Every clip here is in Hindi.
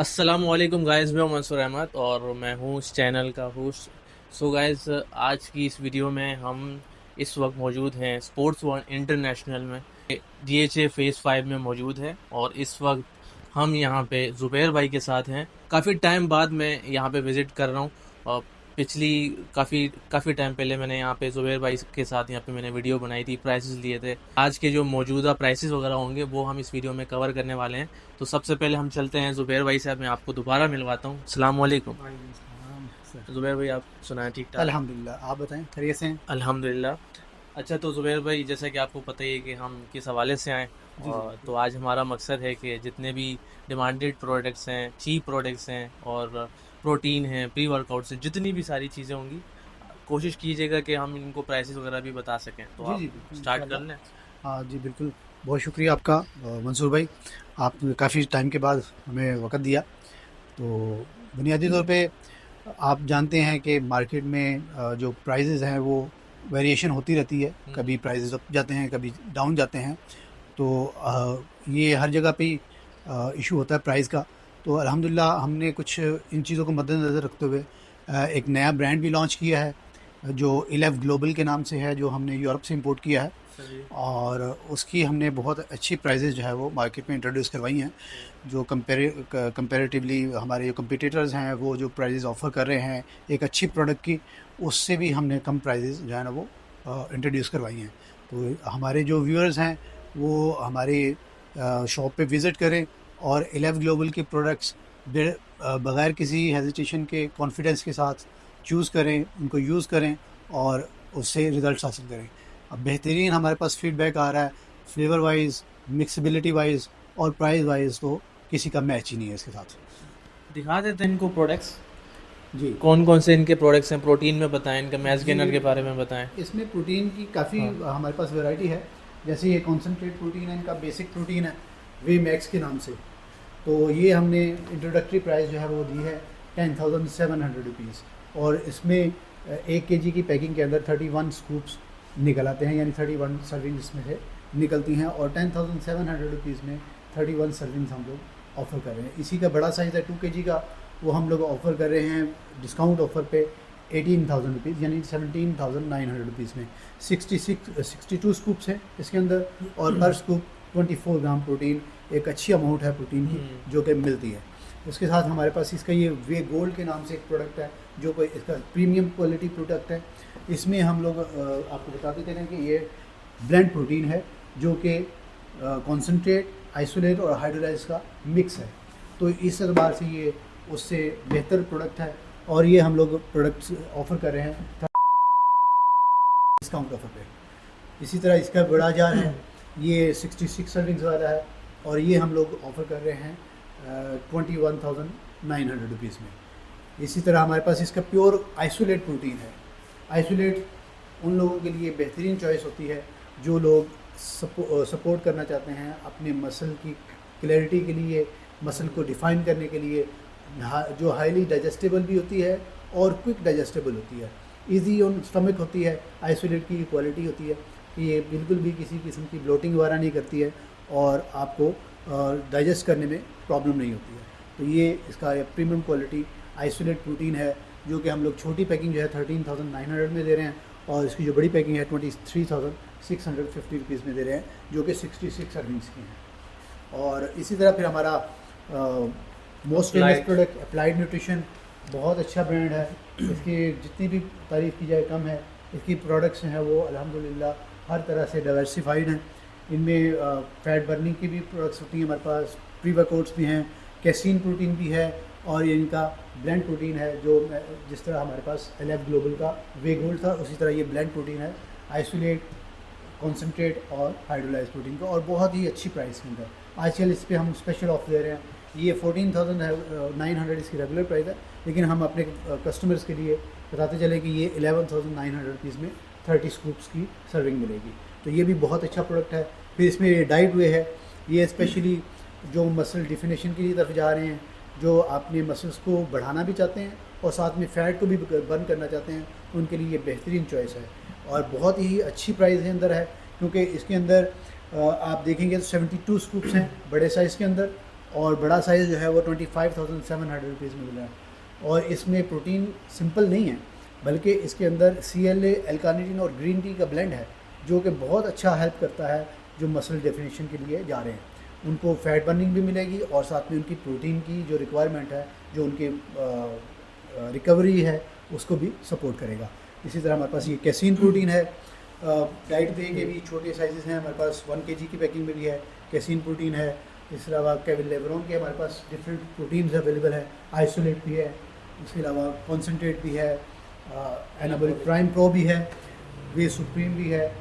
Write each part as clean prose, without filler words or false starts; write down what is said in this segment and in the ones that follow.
अस्सलामुअलैकुम गाइस, मैं हूं मंसूर अहमद और मैं हूं इस चैनल का होस्ट। सो गाइस, आज की इस वीडियो में हम इस वक्त मौजूद हैं स्पोर्ट्स वन इंटरनेशनल में। डीएचए फेज़ 5 में मौजूद है और इस वक्त हम यहां पे ज़ुबैर भाई के साथ हैं। काफ़ी टाइम बाद मैं यहां पे विज़िट कर रहा हूं और पिछली काफ़ी काफ़ी टाइम पहले मैंने यहाँ पे ज़ुबैर भाई के साथ यहाँ पे मैंने वीडियो बनाई थी, प्राइसेस लिए थे। आज के जो मौजूदा प्राइसेस वगैरह होंगे वो हम इस वीडियो में कवर करने वाले हैं। तो सबसे पहले हम चलते हैं ज़ुबैर भाई से। मैं आपको दोबारा मिलवाता हूँ। अस्सलाम वालेकुम। वालेकुम सलाम सर। ज़ुबैर भाई, आप सुनाएं, ठीक ठाक? अल्हम्दुलिल्लाह, आप बताएं खैरियत से हैं? अल्हम्दुलिल्लाह। अच्छा, तो ज़ुबैर भाई, जैसा कि आपको पता ही है कि हम किस हवाले से आए, जी जी और बिल्कुल। तो आज हमारा मकसद है कि जितने भी डिमांडेड प्रोडक्ट्स हैं, चीप प्रोडक्ट्स हैं और प्रोटीन है, प्री वर्कआउट्स हैं, जितनी भी सारी चीज़ें होंगी, कोशिश कीजिएगा कि हम इनको प्राइसेस वगैरह भी बता सकें। तो जी आप जी बिल्कुल स्टार्ट कर इंशाल्लाह। लें। हाँ जी बिल्कुल। बहुत शुक्रिया आपका मंसूर भाई। आपने काफ़ी टाइम के बाद हमें वक़्त दिया। तो बुनियादी तौर पे आप जानते हैं कि मार्केट में जो प्राइसेस हैं वो वेरिएशन होती रहती है। कभी प्राइसेस अप जाते हैं, कभी डाउन जाते हैं। तो ये हर जगह पे इशू होता है प्राइस का। तो अल्हम्दुलिल्लाह हमने कुछ इन चीज़ों को मद्देनज़र रखते हुए एक नया ब्रांड भी लॉन्च किया है, जो इलेव ग्लोबल के नाम से है, जो हमने यूरोप से इंपोर्ट किया है। अच्छा जी। और उसकी हमने बहुत अच्छी प्राइसेस जो है वो मार्केट में इंट्रोड्यूस करवाई हैं। जो कंपेरेटिवली हमारे जो कंपटीटर्स हैं वो जो प्राइसेस ऑफ़र कर रहे हैं एक अच्छी प्रोडक्ट की, उससे भी हमने कम प्राइसेस जो है ना वो इंट्रोड्यूस करवाई हैं। तो हमारे जो व्यूअर्स हैं वो हमारे शॉप पे विज़िट करें और इलेव ग्लोबल के प्रोडक्ट्स बगैर किसी हेजिटेशन के कॉन्फिडेंस के साथ चूज़ करें, उनको यूज़ करें और उससे रिज़ल्ट्स हासिल करें। अब बेहतरीन हमारे पास फीडबैक आ रहा है, फ्लेवर वाइज, मिक्सिबिलिटी वाइज और प्राइस वाइज तो किसी का मैच ही नहीं है इसके साथ। दिखा देते हैं इनको प्रोडक्ट्स। जी कौन कौन से इनके प्रोडक्ट्स हैं? प्रोटीन में बताएं, इनका मैच जी गेनर के बारे में बताएं। इसमें प्रोटीन की काफ़ी हाँ। हमारे पास वैरायटी है। जैसे ये कॉन्सेंट्रेट प्रोटीन है, इनका बेसिक प्रोटीन है वे मैक्स के नाम से। तो ये हमने इंट्रोडक्टरी प्राइस जो है वो दी है 10,700 रुपीज़। और इसमें 1 kg की पैकिंग के अंदर 31 स्कूप्स निकल आते हैं, यानी 31 सर्विंग इसमें से निकलती हैं। और 10,700 रुपीज़ में 31 सर्विंग्स हम लोग ऑफ़र कर रहे हैं। इसी का बड़ा साइज़ है 2 kg का, वो हम लोग ऑफ़र कर रहे हैं डिस्काउंट ऑफ़र पे 18,000 रुपीज़, यानी 17,900 रुपीज़ में। 62 स्कूप्स हैं इसके अंदर, और पर स्कूप 24 ग्राम प्रोटीन, एक अच्छी अमाउंट है प्रोटीन की जो कि मिलती है। उसके साथ हमारे पास इसका ये वे गोल्ड के नाम से एक प्रोडक्ट है, जो कोई इसका प्रीमियम क्वालिटी प्रोडक्ट है। इसमें हम लोग आपको बताते चलें कि ये ब्लेंड प्रोटीन है, जो कि कॉन्सेंट्रेट, आइसोलेट और हाइड्रोलाइज का मिक्स है। तो इस एतबार से ये उससे बेहतर प्रोडक्ट है। और ये हम लोग प्रोडक्ट्स ऑफ़र कर रहे हैं डिस्काउंट ऑफ़र पे। इसी तरह इसका बड़ा जार है, ये 66 सर्विंग्स वाला है, और ये हम लोग ऑफ़र कर रहे हैं 21,900 रुपीज़ में। इसी तरह हमारे पास इसका प्योर आइसोलेट प्रोटीन है। आइसोलेट उन लोगों के लिए बेहतरीन चॉइस होती है जो लोग सपोर्ट करना चाहते हैं अपने मसल की क्लैरिटी के लिए, मसल को डिफ़ाइन करने के लिए, जो हाईली डाइजेस्टेबल भी होती है और क्विक डाइजेस्टेबल होती है, इजी ऑन स्टमक होती है। आइसोलेट की क्वालिटी होती है कि ये बिल्कुल भी किसी किस्म की ब्लोटिंग वगैरह नहीं करती है और आपको डाइजेस्ट करने में प्रॉब्लम नहीं होती है। तो ये इसका प्रीमियम क्वालिटी आइसोलेट प्रोटीन है, जो कि हम लोग छोटी पैकिंग जो है 13,900 में दे रहे हैं, और इसकी जो बड़ी पैकिंग है 23,650 रुपीज़ में दे रहे हैं, जो कि 66 सर्विंग्स की हैं। और इसी तरह फिर हमारा most famous product applied nutrition, बहुत अच्छा ब्रांड है। इसकी जितनी भी तारीफ़ की जाए कम है। इसकी प्रोडक्ट्स हैं वो अल्हम्दुलिल्लाह हर तरह से डाइवर्सिफाइड हैं। इनमें फैट बर्निंग की भी प्रोडक्ट्स होती हैं हमारे पास, प्री वर्कआउट्स भी हैं, कैसीन प्रोटीन भी है, और ये इनका ब्लेंड प्रोटीन है, जो जिस तरह हमारे पास एलेफ ग्लोबल का वे गोल्ड था, उसी तरह ये ब्लेंड प्रोटीन है, आइसोलेट, कॉन्सेंट्रेट और हाइड्रोलाइज प्रोटीन का, और बहुत ही अच्छी प्राइस के अंदर। आजकल इस पर हम स्पेशल ऑफ दे रहे हैं। ये 14,900 इसकी रेगुलर प्राइस है, लेकिन हम अपने कस्टमर्स के लिए बताते चले कि ये 11,900 रुपीज़ में 30 स्कूप्स की सर्विंग मिलेगी। तो ये भी बहुत अच्छा प्रोडक्ट है। फिर इसमें ये डाइट वे है, ये स्पेशली जो मसल डिफिनेशन की तरफ जा रहे हैं, जो अपने मसल्स को बढ़ाना भी चाहते हैं और साथ में फ़ैट को भी बर्न करना चाहते हैं, उनके लिए ये बेहतरीन चॉइस है। और बहुत ही अच्छी प्राइस के अंदर है, क्योंकि इसके अंदर आप देखेंगे तो 72 स्कूप्स हैं बड़े साइज़ के अंदर, और बड़ा साइज़ जो है वो 25,700 रुपीज़ में मिल रहा है। और इसमें प्रोटीन सिंपल नहीं है, बल्कि इसके अंदर CLA, एल-कार्निटीन और ग्रीन टी का ब्लेंड है, जो कि बहुत अच्छा हेल्प करता है जो मसल डेफिनेशन के लिए जा रहे हैं। उनको फैट बर्निंग भी मिलेगी और साथ में उनकी प्रोटीन की जो रिक्वायरमेंट है, जो उनकी रिकवरी है, उसको भी सपोर्ट करेगा। इसी तरह हमारे पास ये कैसीन प्रोटीन है। डाइट वे के भी छोटे साइजेस हैं हमारे पास, 1 kg की पैकिंग में भी है कैसीन प्रोटीन है। इसके अलावा केविन लेब्रोन के हमारे पास डिफरेंट प्रोटीन्स अवेलेबल है, आइसोलेट भी है, इसके अलावा कॉन्सेंट्रेट भी है, एनाबॉलिक प्राइम प्रो भी है, वे सुप्रीम भी है,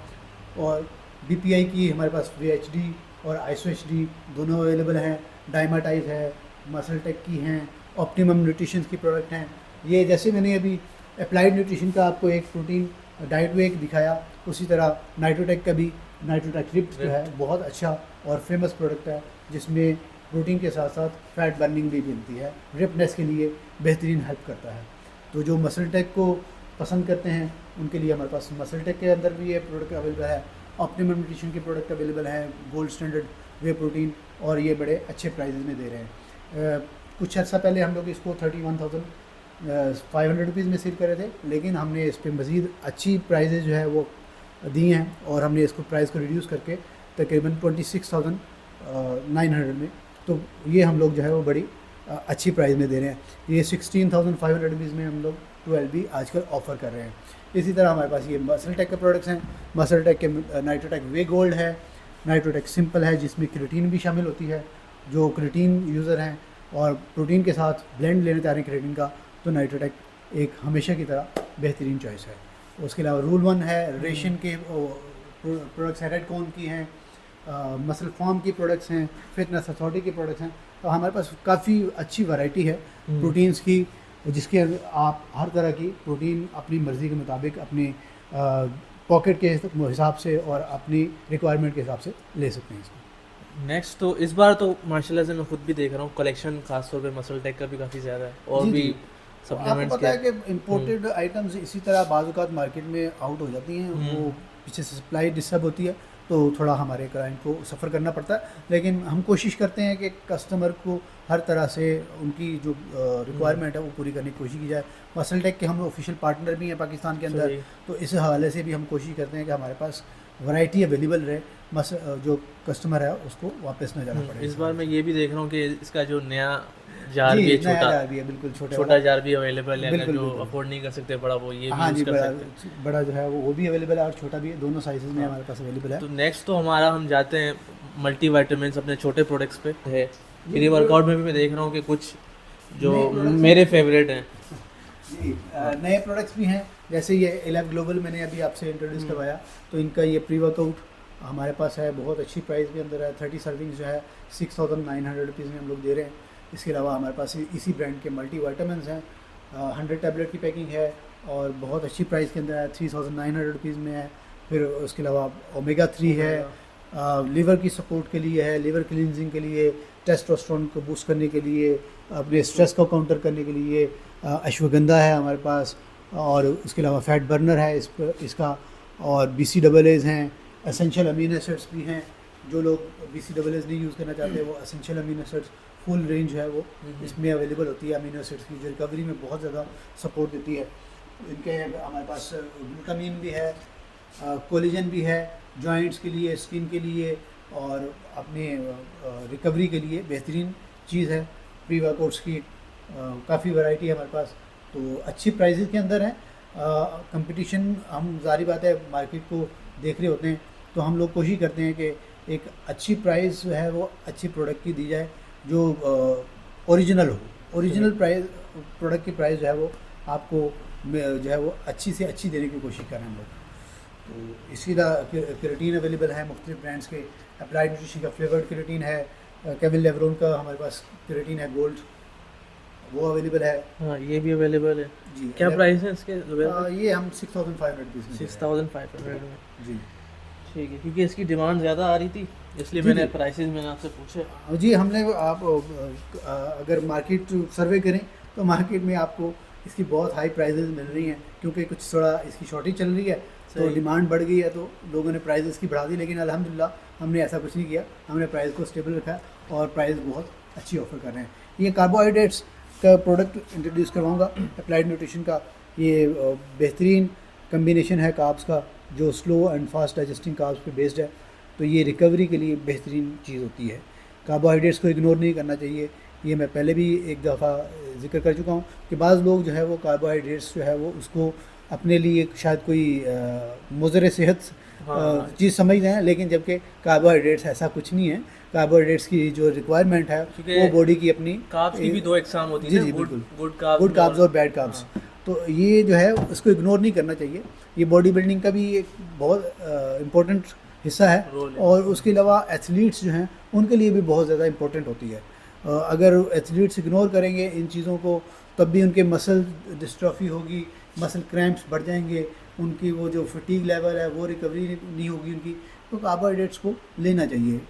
और BPI की हमारे पास VHD और ISO-HD दोनों अवेलेबल हैं। डायमाटाइज है, मसल टेक की हैं, ऑप्टिमम न्यूट्रिशन की प्रोडक्ट हैं। ये जैसे मैंने अभी अप्लाइड न्यूट्रिशन का आपको एक प्रोटीन डाइट वे दिखाया, उसी तरह नाइट्रोटेक का भी नाइट्रोटेक रिप्ट जो है बहुत अच्छा और फेमस प्रोडक्ट है, जिसमें प्रोटीन के साथ साथ फैट बर्निंग भी मिलती है, रिपनेस के लिए बेहतरीन हेल्प करता है। तो जो मसल टेक को पसंद करते हैं उनके लिए हमारे पास मसल टेक के अंदर भी ये प्रोडक्ट अवेलेबल है, ऑप्टिमम न्यूट्रिशन के प्रोडक्ट अवेलेबल है, गोल्ड स्टैंडर्ड वे प्रोटीन, और ये बड़े अच्छे प्राइजेज़ में दे रहे हैं। कुछ अर्सा पहले हम लोग इसको 31,500 रुपीज़ में सेल कर रहे थे, लेकिन हमने इस पर मज़ीद अच्छी प्राइजेज़ जो है वो दी हैं, और हमने इसको प्राइस को रिड्यूस करके तकरीबन 26,900 में, तो ये हम लोग जो है वो बड़ी अच्छी प्राइस में दे रहे हैं। ये 16,500 रुपीज़ में हम लोग 12B आजकल ऑफ़र कर रहे हैं। इसी तरह हमारे पास ये मसल टेक के प्रोडक्ट्स हैं। मसल टेक के नाइट्रोटेक वे गोल्ड है, नाइट्रोटेक सिंपल है, जिसमें क्रिएटिन भी शामिल होती है। जो क्रिएटिन यूज़र हैं और प्रोटीन के साथ ब्लेंड लेने चाह रहे हैं क्रिएटिन का, तो नाइट्रोटेक एक हमेशा की तरह बेहतरीन चॉइस है। उसके अलावा रूल 1 है, रेशन के प्रोडक्ट्स हैं, रेड कॉर्न की हैं, मसल फॉर्म की प्रोडक्ट्स हैं, फिटनेस अथॉरिटी के प्रोडक्ट्स हैं। तो हमारे पास काफ़ी अच्छी वैरायटी है प्रोटीन्स की, जिसके आप हर तरह की प्रोटीन अपनी मर्ज़ी के मुताबिक अपनी पॉकेट के हिसाब से और अपनी रिक्वायरमेंट के हिसाब से ले सकते हैं इसको। नेक्स्ट तो इस बार तो माशाल्लाह से मैं खुद भी देख रहा हूँ कलेक्शन खासतौर पे मसल टेक का भी काफ़ी ज़्यादा है, और भी आपको पता है कि इम्पोर्टेड आइटम्स इसी तरह बाज़ औक़ात मार्केट में आउट हो जाती हैं, वो पीछे से सप्लाई डिस्टर्ब होती है, तो थोड़ा हमारे क्लाइंट को सफ़र करना पड़ता है। लेकिन हम कोशिश करते हैं कि कस्टमर को हर तरह से उनकी जो रिक्वायरमेंट है वो पूरी करने की कोशिश की जाए। मसल टेक के हम ऑफिशियल पार्टनर भी हैं पाकिस्तान के अंदर, तो इस हवाले से भी हम कोशिश करते हैं कि हमारे पास वैरायटी अवेलेबल रहे, जो कस्टमर है उसको वापस न जाना पड़े। इस बार मैं ये भी देख रहा हूँ कि इसका जो नया जार भी है, बिल्कुल छोटा जार भी अवेलेबल है, जो अफोर्ड नहीं कर सकते बड़ा, वो ये भी यूज़ कर सकते हैं। बड़ा जो है वो भी अवेलेबल है और छोटा भी, दोनों साइजेस में हमारे पास अवेलेबल है। तो नेक्स्ट तो हमारा हम जाते हैं मल्टी वाइटामिन्स अपने छोटे प्रोडक्ट्स पे है। प्री वर्कआउट में भी मैं देख रहा हूँ कि कुछ जो मेरे फेवरेट हैं जी, नए प्रोडक्ट्स भी हैं, जैसे ये एलेव ग्लोबल मैंने अभी आपसे इंट्रोड्यूस करवाया, तो इनका ये प्री वर्कआउट हमारे पास है, बहुत अच्छी प्राइस के अंदर है। 30 सर्विंग्स जो है 6,900 रुपीज़ में हम लोग दे रहे हैं। इसके अलावा हमारे पास इसी ब्रांड के मल्टी वाइटामिन्स हैं, 100 टैबलेट की पैकिंग है और बहुत अच्छी प्राइस के अंदर है, 3,900 रुपीज़ में है। फिर उसके अलावा ओमेगा 3 है, लिवर की सपोर्ट के लिए है, लिवर क्लींजिंग के लिए, टेस्टोस्टेरोन को बूस्ट करने के लिए, अपने स्ट्रेस को काउंटर करने के लिए अश्वगंधा है हमारे पास, और उसके अलावा फैट बर्नर है इसका, और BCAAs हैं, एसेंशियल अमीनो एसिड्स भी हैं। जो लोग BCAAs नहीं यूज़ करना चाहते वो essential amino acids full range है वो इसमें अवेलेबल होती है। अमीनो एसिड्स की जो रिकवरी में बहुत ज़्यादा सपोर्ट देती है। इनके हमारे पास ग्लूटामीन भी है, कोलेजन भी है, जॉइंट्स के लिए, स्किन के लिए और अपने रिकवरी के लिए बेहतरीन चीज़ है। प्री वर्कआउट्स की काफ़ी वैरायटी है हमारे पास, तो अच्छी प्राइजेज़ के अंदर है। कंपटीशन हम ज़ाहिर बात है मार्केट को देख रहे होते हैं, तो हम लोग कोशिश करते हैं कि एक अच्छी प्राइस जो है वो अच्छी प्रोडक्ट की दी जाए, जो ओरिजिनल हो। ओरिजिनल प्राइस प्रोडक्ट की प्राइस जो है वो आपको जो है वो अच्छी से अच्छी देने की कोशिश कर रहे हैं हम लोग। तो इसी तरह क्रिएटिन अवेलेबल है मुख्तलिफ ब्रांड्स के। अप्लाइड न्यूट्रिशन का फ्लेवर्ड क्रिएटिन है, केविन लेब्रोन का हमारे पास क्रिएटिन है गोल्ड, वो अवेलेबल है। हाँ, ये भी अवेलेबल है जी। क्या प्राइस है इसके? ये हम 6,500 रुपीज़ 6,500 में जी, ठीक है, क्योंकि इसकी डिमांड ज़्यादा आ रही थी इसलिए मैंने प्राइसेस मैंने आपसे पूछे जी। हमने आप अगर मार्केट सर्वे करें तो मार्केट में आपको इसकी बहुत हाई प्राइजेस मिल रही हैं, क्योंकि कुछ थोड़ा इसकी शॉर्टेज चल रही है, तो डिमांड बढ़ गई है, तो लोगों ने प्राइजेस की बढ़ा दी। लेकिन अल्हम्दुलिल्लाह हमने ऐसा कुछ नहीं किया, हमने प्राइस को स्टेबल रखा और प्राइस बहुत अच्छी ऑफ़र कर रहे हैं। ये कार्बोहाइड्रेट्स का प्रोडक्ट इंट्रोड्यूस करवाऊँगा अप्लाइड न्यूट्रिशन का। ये बेहतरीन कम्बिनेशन है कार्ब्स का, जो slow and fast digesting carbs पे बेस्ड है। तो ये रिकवरी के लिए बेहतरीन चीज़ होती है। कार्बोहाइड्रेट्स को इग्नोर नहीं करना चाहिए। ये मैं पहले भी एक दफ़ा ज़िक्र कर चुका हूँ कि बाज़ लोग जो है वो कार्बोहाइड्रेट्स जो है वो उसको अपने लिए शायद कोई मुज़र सेहत चीज़ समझते हैं, लेकिन जबकि कार्बोहाइड्रेट्स ऐसा कुछ नहीं है। कार्बोहाइड्रेट्स की जो रिक्वायरमेंट है वो बॉडी की अपनी, कार्ब्स की भी दो एग्जाम होती है, जी गुड गुड कार्ब्स और बैड कार्ब्स। तो ये जो है उसको इग्नोर नहीं करना चाहिए। ये बॉडी बिल्डिंग का भी एक बहुत इम्पोर्टेंट हिस्सा है, और उसके अलावा एथलीट्स जो हैं उनके लिए भी बहुत ज़्यादा इम्पोर्टेंट होती है। अगर एथलीट्स इग्नोर करेंगे इन चीज़ों को, तब भी उनके मसल डिस्ट्रॉफी होगी, मसल क्रैम्प्स बढ़ जाएंगे, उनकी वो जो फटीग लेवल है वो रिकवरी नहीं होगी उनकी। तो कार्बोहाइड्रेट्स को लेना चाहिए,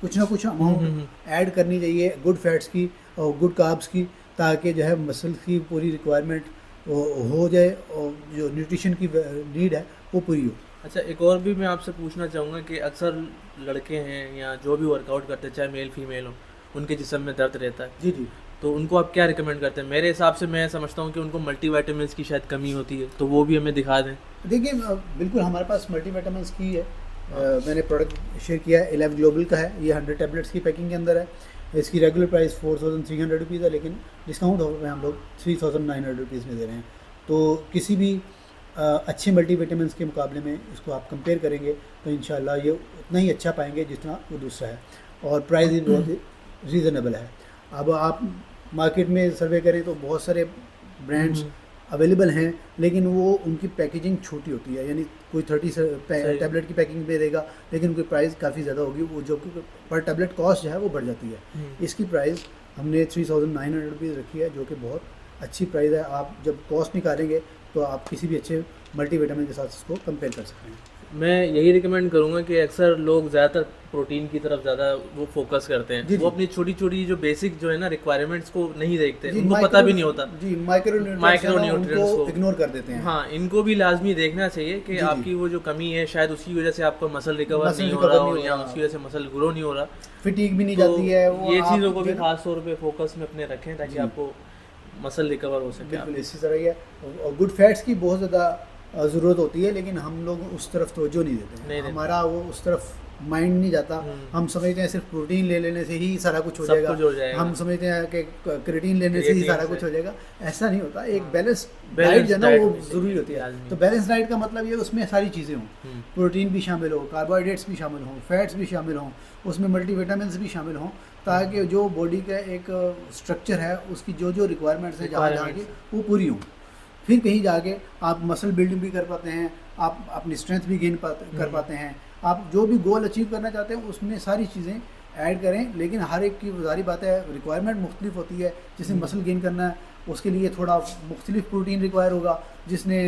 कुछ ना कुछ अमाउंट ऐड करनी चाहिए गुड फैट्स की और गुड कार्ब्स की, ताकि जो है मसल की पूरी रिक्वायरमेंट हो जाए और जो न्यूट्रिशन की नीड है वो पूरी हो। अच्छा, एक और भी मैं आपसे पूछना चाहूँगा कि अक्सर लड़के हैं या जो भी वर्कआउट करते हैं, चाहे मेल फीमेल हो, उनके जिस्म में दर्द रहता है। जी जी। तो उनको आप क्या रिकमेंड करते हैं? मेरे हिसाब से मैं समझता हूँ कि उनको मल्टीविटामिन्स की शायद कमी होती है, तो वो भी हमें दिखा दें। देखिए बिल्कुल हमारे पास मल्टीविटामिन्स की है। मैंने प्रोडक्ट शेयर किया है, 11 ग्लोबल का है। ये 100 टैबलेट्स की पैकिंग के अंदर है। इसकी रेगुलर प्राइस 4300 रुपीज़ है, लेकिन डिस्काउंट ऑफर में हम लोग 3900 रुपीज़ में दे रहे हैं। तो किसी भी अच्छे मल्टीविटामिन्स के मुकाबले में इसको आप कंपेयर करेंगे तो इंशाल्लाह ये उतना ही अच्छा पाएंगे जितना वो दूसरा है, और प्राइस भी बहुत रीज़नेबल है। अब आप मार्केट में सर्वे करें तो बहुत सारे ब्रांड्स अवेलेबल हैं, लेकिन वो उनकी पैकेजिंग छोटी होती है, यानी कोई 30 टैबलेट की पैकिंग दे देगा, लेकिन उनकी प्राइस काफ़ी ज़्यादा होगी, वो जो पर टैबलेट कॉस्ट जो है वो बढ़ जाती है। इसकी प्राइस हमने 3900 रुपीज़ रखी है, जो कि बहुत अच्छी प्राइस है। आप जब कॉस्ट निकालेंगे तो आप किसी भी अच्छे मल्टीविटामिन के साथ इसको कंपेयर कर सकते हैं। मैं यही रिकमेंड करूँगा कि अक्सर लोग ज़्यादातर प्रोटीन की तरफ ज़्यादा वो फोकस करते हैं। वो अपनी छोटी छोटी जो बेसिक जो है ना रिक्वायरमेंट्स को नहीं देखते, उनको पता भी नहीं होता। जी, माइक्रोन्यूट्रिएंट्स को इग्नोर कर देते हैं। हाँ, इनको भी लाजमी देखना चाहिए कि आपकी वो जो कमी है शायद उसकी वजह से आपको मसल रिकवर नहीं हो रहा हो, या उसकी वजह से मसल ग्रो नहीं हो रहा, फिटीग भी नहीं जाती है। ये चीज़ों को भी खास तौर पे फोकस में अपने रखें ताकि आपको मसल रिकवर हो सके। बिल्कुल इसी तरह ही है। और गुड फैट्स की बहुत ज़्यादा ज़रूरत होती है, लेकिन हम लोग उस तरफ तवज्जो नहीं देते हैं। हमारा वो उस तरफ माइंड नहीं जाता। हम समझते हैं सिर्फ प्रोटीन ले लेने से ही सारा कुछ हो जाएगा। हम समझते हैं कि क्रिएटिन लेने से ही सारा कुछ हो जाएगा। ऐसा नहीं होता। एक बैलेंस डाइट जो है ना वो ज़रूरी होती है। तो बैलेंस डाइट का मतलब ये उसमें सारी चीज़ें हों, प्रोटीन भी शामिल हो, कार्बोहाइड्रेट्स भी शामिल हों, फैट्स भी शामिल हों, उसमें मल्टीविटामिन्स भी शामिल हों, ताकि जो बॉडी का एक स्ट्रक्चर है उसकी जो जो रिक्वायरमेंट्स है जहाँ की वो पूरी हों। फिर कहीं जाके आप मसल बिल्डिंग भी कर पाते हैं, आप अपनी स्ट्रेंथ भी गेन कर पाते हैं। आप जो भी गोल अचीव करना चाहते हैं उसमें सारी चीज़ें ऐड करें, लेकिन हर एक की सारी बात है, रिक्वायरमेंट मुख्तलिफ होती है। जिसने मसल गेन करना है उसके लिए थोड़ा मुख्तलिफ प्रोटीन रिक्वायर होगा, जिसने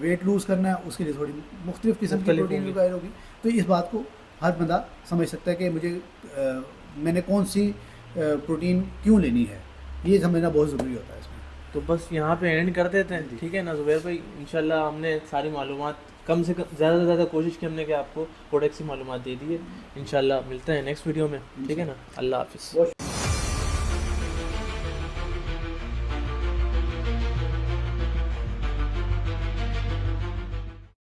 वेट लूज़ करना है उसके लिए थोड़ी मुख्तलिफ किस्म की प्रोटीन रिक्वायर होगी। तो इस बात को हर बंदा समझ सकता है कि मुझे मैंने कौन सी प्रोटीन क्यों लेनी है, ये समझना बहुत ज़रूरी होता है इसमें। तो बस यहाँ पे एंड कर देते हैं, ठीक है ना ज़ुबैर भाई? इंशाल्लाह हमने सारी मालूमात कम से कम ज़्यादा से ज़्यादा कोशिश की हमने कि आपको प्रोडक्ट्स की मालूमात दे दी है। इंशाल्लाह मिलते हैं नेक्स्ट वीडियो में, ठीक है ना? अल्लाह हाफिज़।